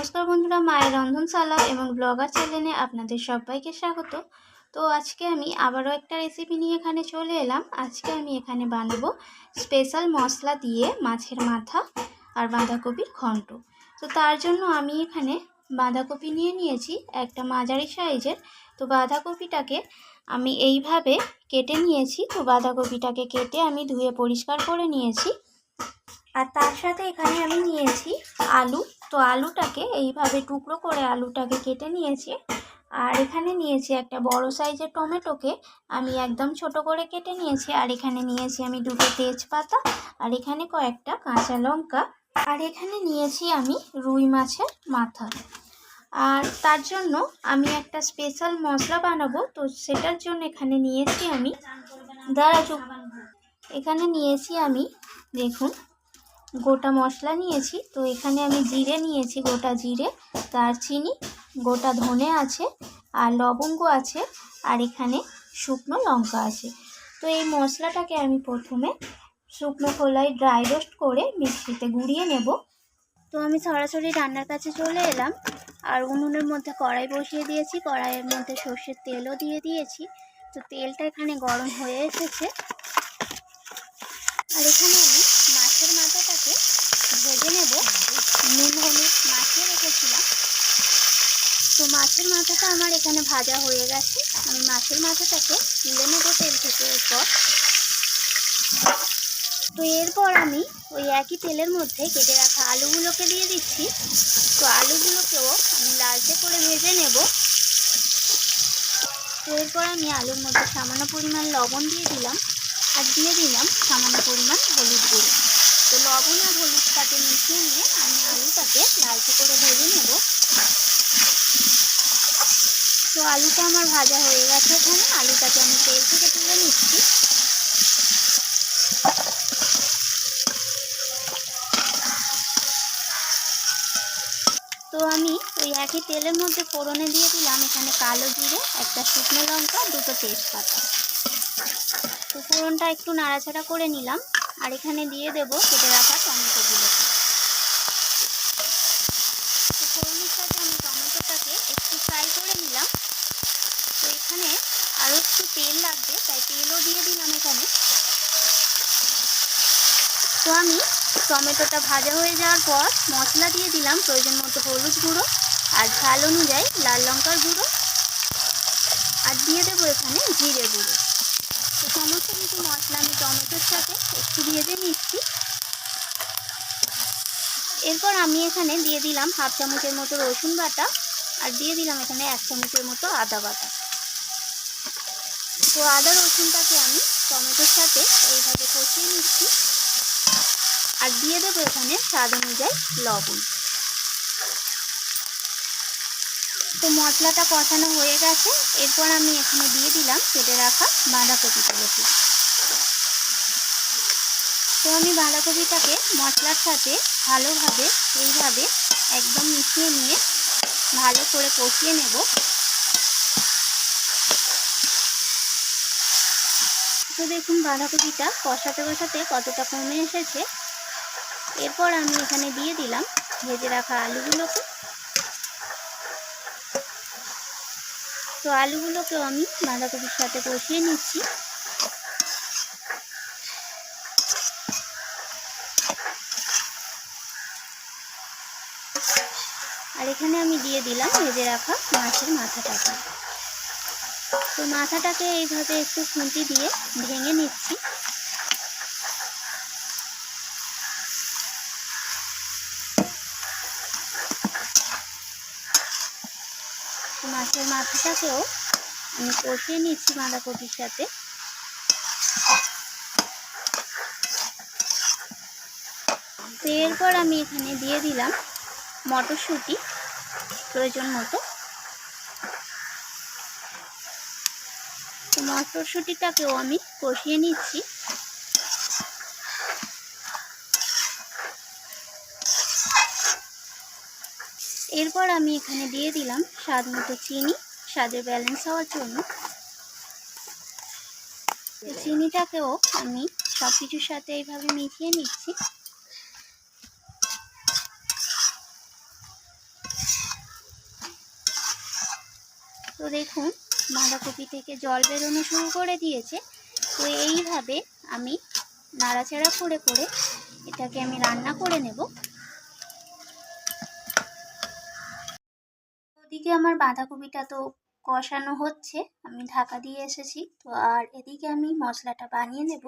নমস্কার বন্ধুরা, মায়ের রন্ধনশালা এবং ব্লগার চ্যানেলে আপনাদের সবাইকে স্বাগত। তো আজকে আমি আবারও একটা রেসিপি নিয়ে এখানে চলে এলাম। আজকে আমি এখানে বানাবো স্পেশাল মশলা দিয়ে মাছের মাথা আর বাঁধাকপির ঘন্ট। তো তার জন্য আমি এখানে বাঁধাকপি নিয়ে নিয়েছি একটা মাঝারি সাইজের। তো বাঁধাকপিটাকে আমি এইভাবে কেটে নিয়েছি। তো বাঁধাকপিটাকে কেটে আমি ধুয়ে পরিষ্কার করে নিয়েছি। আর তার সাথে এখানে আমি নিয়েছি আলু। তো আলুটাকে এইভাবে টুকরো করে আলুটাকে কেটে নিয়েছি। আর এখানে নিয়েছি একটা বড় সাইজের টমেটোকে আমি একদম ছোট করে কেটে নিয়েছি। আর এখানে নিয়েছি আমি দুটো তেজপাতা, আর এখানে কয়েকটা কাঁচা লঙ্কা, আর এখানে নিয়েছি আমি রুই মাছের মাথা। আর তার জন্য আমি একটা স্পেশাল মশলা বানাবো। তো সেটার জন্য এখানে নিয়েছি আমি এখানে নিয়েছি আমি দেখুন গোটা মশলা নিয়েছি। তো এখানে আমি জিরে নিয়েছি, গোটা জিরে, দারচিনি, গোটা ধনে আছে, আর লবঙ্গ আছে, আর এখানে শুকনো লঙ্কা আছে। তো এই মশলাটাকে আমি প্রথমে শুকনো খোলায় ড্রাই রোস্ট করে মিক্সিতে গুঁড়িয়ে নেব। তো আমি সরাসরি রান্নার কাছে চলে এলাম। আর উনুনের মধ্যে কড়াই বসিয়ে দিয়েছি, কড়াইয়ের মধ্যে সর্ষের তেলও দিয়ে দিয়েছি। তো তেলটা এখানে গরম হয়ে এসেছে। আর এখানে আমি মাছের মাথাটাকে ভেজে নেব। নুন হলুদ মাখিয়ে রেখেছিলাম। তো মাছের মাথাটা আমার এখানে ভাজা হয়ে গেছে। আমি মাছের মাথাটাকে তুলে নেব তেল থেকে। এরপর আমি ওই একই তেলের মধ্যে কেটে রাখা আলুগুলোকে দিয়ে দিচ্ছি। তো আলুগুলোকেও আমি লালচে করে ভেজে নেব। তো এরপর আমি আলুর মধ্যে সামান্য পরিমাণ লবণ দিয়ে দিলাম, আর দিয়ে দিলাম সামান্য পরিমাণ হলুদ গুঁড়ো। তো লবণ আর হলুদটাকে মিশিয়ে নিয়ে আমি আলুটাকে লালচে করে ভেজে নেব। তো আলুটা আমার ভাজা হয়ে গেছে। এখানে আলুটাকে আমি তেল থেকে তুলে নিচ্ছি। তো আমি ওই একই তেলের মধ্যে ফোড়নে দিয়ে দিলাম এখানে কালো জিরে, একটা শুকনো লঙ্কা, দুটো তেজপাতা। তো ফোড়নটা একটু নাড়াচাড়া করে নিলাম। আর এখানে দিয়ে দেব কেটে রাখা টমেটোগুলোকে। তো ফোড়নের সাথে আমি টমেটোটাকে একটু ফ্রাই করে নিলাম। তো এখানে আরও একটু তেল লাগবে, তাই তেলও দিয়ে দিলাম এখানে। তো আমি টমেটোটা ভাজা হয়ে যাওয়ার পর মশলা দিয়ে দিলাম প্রয়োজন মতো হলুদ গুঁড়ো, আর ঝাল অনুযায়ী লাল লঙ্কার গুঁড়ো, আর দিয়ে দেবো এখানে জিরে গুঁড়ো। তো সমস্ত কিছু মশলা আমি টমেটোর সাথে একটু ভেজে নিচ্ছি। এরপর আমি এখানে দিয়ে দিলাম হাফ চামচের মতো রসুন বাটা, আর দিয়ে দিলাম এখানে 1 চামচের মতো আদা বাটা। তো আদা রসুনটাকে আমি টমেটোর সাথে এইভাবে কষিয়ে নিচ্ছি। আর দিয়ে দেবো এখানে স্বাদ অনুযায়ী লবণ। তো মশলাটা কষানো হয়ে গেছে। এরপর আমি এখানে দিয়ে দিলাম কেটে রাখা বাঁধাকপিগুলোকে। তো আমি বাঁধাকপিটাকে মশলার সাথে ভালোভাবে এইভাবে একদম মিশিয়ে নিয়ে ভালো করে কষিয়ে নেব। তো দেখুন বাঁধাকপিটা কষাতে কষাতে কতটা কমে এসেছে। এরপর আমি এখানে দিয়ে দিলাম ভেজে রাখা আলুগুলোকে। তো আলুগুলোকেও আমি বাঁধাকপির সাথে কষিয়ে নিচ্ছি। আর এখানে আমি দিয়ে দিলাম ভেজে রাখা মাছের মাথাটাকে। তো মাথাটাকে এইভাবে একটু খুন্তি দিয়ে ভেঙে নিচ্ছি। মাছের মাথাটাকেও আমি কষিয়ে নিচ্ছি বাঁধাকপির সাথে। তো এরপর আমি এখানে দিয়ে দিলাম মটরশুঁটি প্রয়োজন মতো। তো মটরশুঁটিটাকেও আমি কষিয়ে নিচ্ছি। এরপর আমি এখানে দিয়ে দিলাম স্বাদ মতো চিনি, স্বাদের ব্যালেন্স হওয়ার জন্য। চিনিটাকেও আমি সব কিছুর সাথে এইভাবে মিশিয়ে নিচ্ছি। তো দেখুন বাঁধাকপি থেকে জল বেরোনো শুরু করে দিয়েছে। তো এইভাবে আমি নাড়াচাড়া করে করে এটাকে আমি রান্না করে নেব। ওদিকে আমার বাঁধাকপিটা তো কষানো হচ্ছে, আমি ঢাকা দিয়ে এসেছি। তো আর এদিকে আমি মশলাটা বানিয়ে নেব।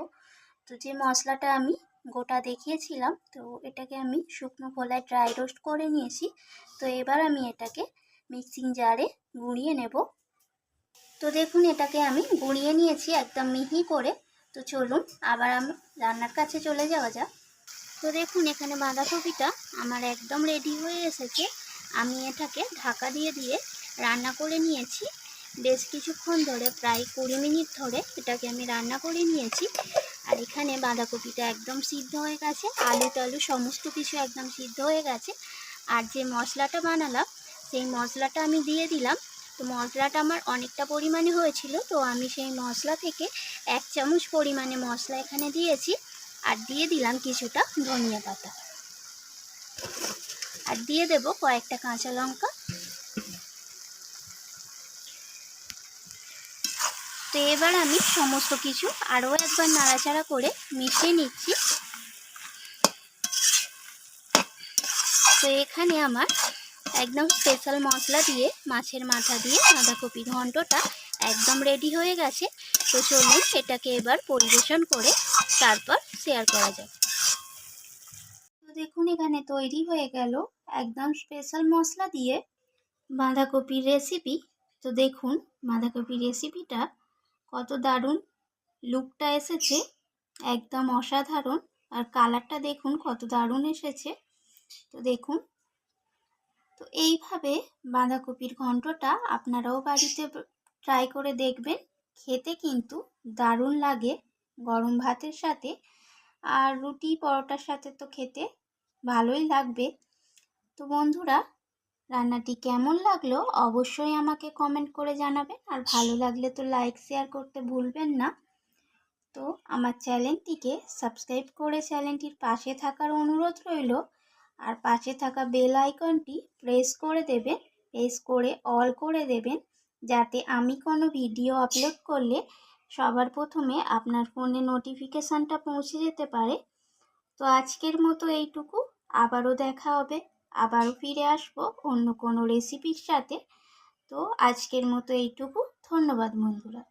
তো যে মশলাটা আমি গোটা দেখিয়েছিলাম, তো এটাকে আমি শুকনো খোলায় ড্রাই রোস্ট করে নিয়েছি। তো এবার আমি এটাকে মিক্সিং জারে গুঁড়িয়ে নেব। তো দেখুন এটাকে আমি গুঁড়িয়ে নিয়েছি একদম মিহি করে। তো চলুন আবার আমি রান্নার কাছে চলে যাওয়া যাক। তো দেখুন এখানে বাঁধাকপিটা আমার একদম রেডি হয়ে এসেছে। আমি এটাকে ঢাকা দিয়ে দিয়ে রান্না করে নিয়েছি বেশ কিছুক্ষণ ধরে, প্রায় 20 মিনিট ধরে এটাকে আমি রান্না করে নিয়েছি। আর এখানে বাঁধাকপিটা একদম সিদ্ধ হয়ে গেছে, আলু টালু সমস্ত কিছু একদম সিদ্ধ হয়ে গেছে। আর যে মশলাটা বানালাম সেই মশলাটা আমি দিয়ে দিলাম। তো মশলাটা আমার অনেকটা পরিমাণে হয়েছিল, তো আমি সেই মশলা থেকে 1 চামচ পরিমাণে মশলা এখানে দিয়েছি। আর দিয়ে দিলাম কিছুটা ধনিয়া পাতা, আর দিয়ে দেব কয়েকটা কাঁচা লঙ্কা। তো এবার আমি সমস্ত কিছু আরও একবার নাড়াচাড়া করে মিশিয়ে নিচ্ছি। তো এখানে আমার একদম স্পেশাল মশলা দিয়ে মাছের মাথা দিয়ে বাঁধাকপি ঘন্টটা একদম রেডি হয়ে গেছে। তো চলুন এটাকে এবার পরিবেশন করে তারপর শেয়ার করা যাক। তো দেখুন এখানে তৈরি হয়ে গেল একদম স্পেশাল মশলা দিয়ে বাঁধাকপির রেসিপি। তো দেখুন বাঁধাকপির রেসিপিটা কত দারুণ লুকটা এসেছে, একদম অসাধারণ। আর কালারটা দেখুন কত দারুণ এসেছে। তো দেখুন, তো এইভাবে বাঁধাকপির ঘন্টটা আপনারাও বাড়িতে ট্রাই করে দেখবেন। খেতে কিন্তু দারুণ লাগে গরম ভাতের সাথে, আর রুটি পরোটার সাথে তো খেতে ভালোই লাগবে। তো বন্ধুরা, রান্নাটি কেমন লাগলো অবশ্যই আমাকে কমেন্ট করে জানাবেন। আর ভালো লাগলে তো লাইক শেয়ার করতে ভুলবেন না। তো আমার চ্যানেলটিকে সাবস্ক্রাইব করে চ্যানেলটির পাশে থাকার অনুরোধ রইল। আর পাশে থাকা বেল আইকনটি প্রেস করে দেবেন, প্রেস করে অল করে দেবেন, যাতে আমি কোনো ভিডিও আপলোড করলে সবার প্রথমে আপনার ফোনে নোটিফিকেশানটা পৌঁছে যেতে পারে। তো আজকের মতো এইটুকু, আবারও দেখা হবে, আবারও ফিরে আসবো অন্য কোনো রেসিপির সাথে। তো আজকের মতো এইটুকু, ধন্যবাদ বন্ধুরা।